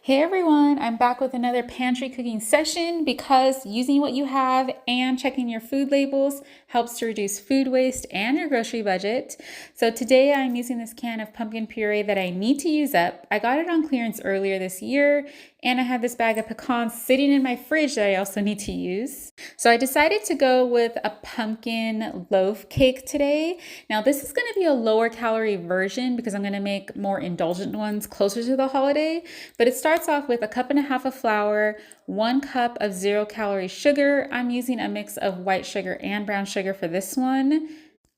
Hey everyone, I'm back with another pantry cooking session because using what you have and checking your food labels helps to reduce food waste and your grocery budget. So today I'm using this can of pumpkin puree that I need to use up. I got it on clearance earlier this year, and I have this bag of pecans sitting in my fridge that I also need to use. So I decided to go with a pumpkin loaf cake today. Now this is going to be a lower calorie version because I'm going to make more indulgent ones closer to the holiday, but it starts off with a cup and a half of flour, 1 cup of 0-calorie sugar. I'm using a mix of white sugar and brown sugar for this one,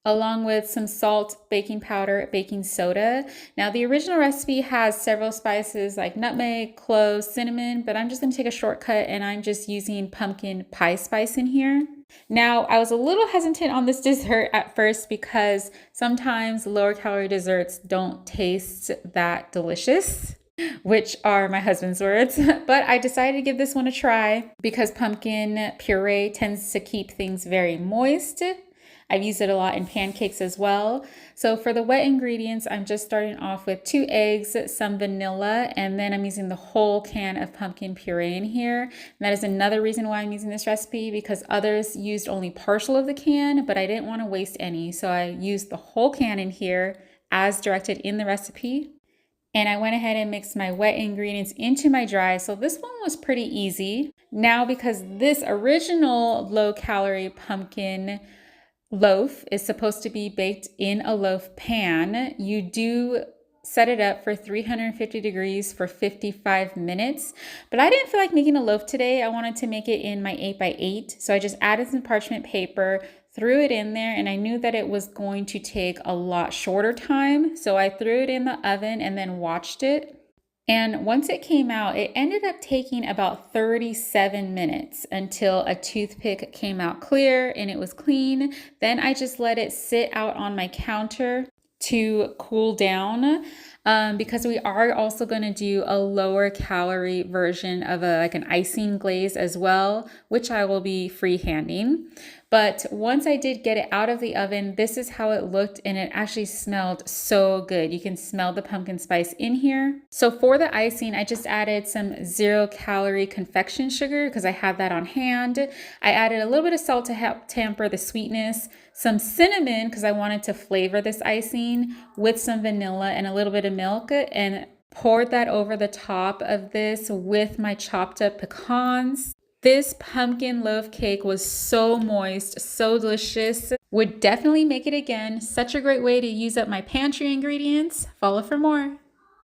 along with some salt, baking powder, baking soda. Now the original recipe has several spices like nutmeg, cloves, cinnamon, but I'm just gonna take a shortcut and I'm just using pumpkin pie spice in here. Now, I was a little hesitant on this dessert at first because sometimes lower calorie desserts don't taste that delicious, which are my husband's words, but I decided to give this one a try because pumpkin puree tends to keep things very moist. I've used it a lot in pancakes as well. So for the wet ingredients, I'm just starting off with 2 eggs, some vanilla, and then I'm using the whole can of pumpkin puree in here. And that is another reason why I'm using this recipe, because others used only partial of the can, but I didn't want to waste any. So I used the whole can in here as directed in the recipe. And I went ahead and mixed my wet ingredients into my dry. So this one was pretty easy. Now, because this original low-calorie pumpkin loaf is supposed to be baked in a loaf pan, you do set it up for 350 degrees for 55 minutes. But I didn't feel like making a loaf today. I wanted to make it in my 8x8. So I just added some parchment paper, threw it in there, and I knew that it was going to take a lot shorter time. So I threw it in the oven and then watched it. And once it came out, it ended up taking about 37 minutes until a toothpick came out clear and it was clean. Then I just let it sit out on my counter to cool down, because we are also going to do a lower calorie version of like an icing glaze as well, which I will be freehanding. But once I did get it out of the oven, this is how it looked, and it actually smelled so good. You can smell the pumpkin spice in here. So for the icing, I just added some 0-calorie confection sugar because I had that on hand. I added a little bit of salt to help temper the sweetness, some cinnamon because I wanted to flavor this icing, with some vanilla and a little bit of milk, and poured that over the top of this with my chopped up pecans. This pumpkin loaf cake was so moist, so delicious. Would definitely make it again. Such a great way to use up my pantry ingredients. Follow for more.